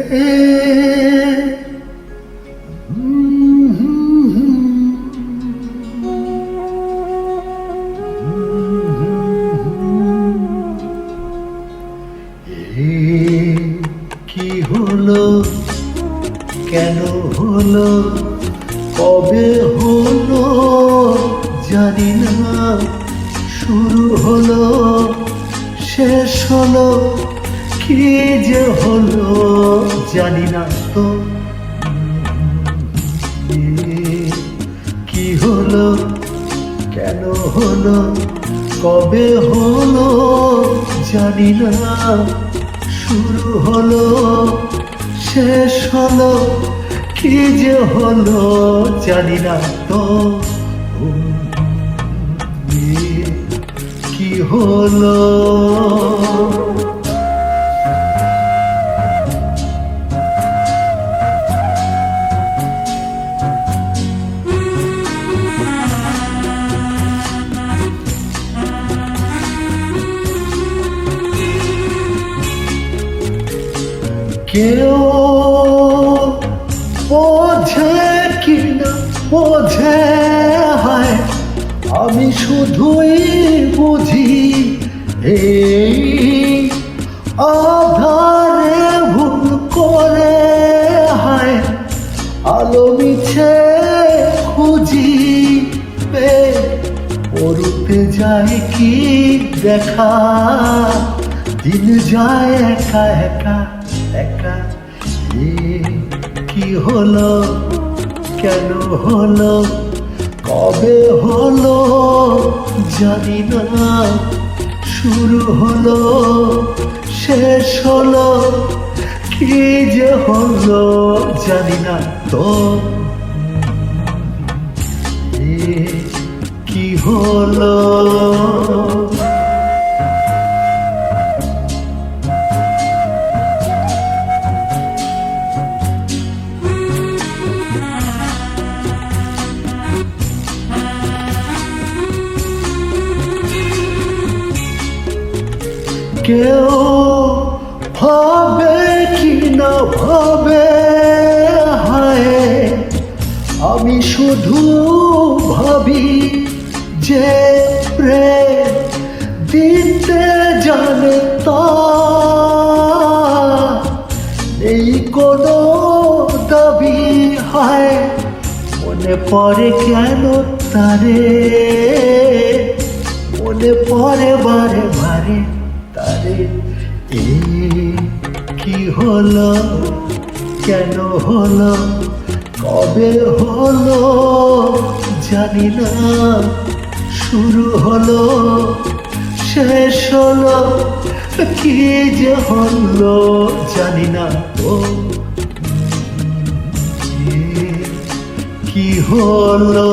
কি হলো, কেন হলো, কবে হলো জানি না, শুরু হলো শেষ হলো, কি যে হলো জানি না তো। কি হলো, কেন হলো, কবে হলো জানি না, শুরু হলো শেষ হলো, কি যে হলো জানি না তো। কি হলো, কেউ বোঝে কিনা বোঝে, হয় আমি শুধুই বুঝি এই আধারে ভুল করে, হয় আলো মিছে খুঁজি পে পড়তে যায় কি দেখা, দিন যায় একা একা একা। কি হলো, কেন হলো, কবে হলো জানি না, শুরু হলো শেষ হলো, কি যে হলো জানি না তো। কি হলো, কেউ ভাবে কি না ভাবে, হায় আমি শুধু ভাবি যে প্রেম দিতে জানে তা এই কোনো দাবি, হায় মনে পড়ে কেন তারে, মনে পড়ে বারে বারে তারে। কি হলো, কেন হলো, কবে হলো জানি না, শুরু হলো শেষ হলো, কি যে হলো জানি না তো। কি হলো।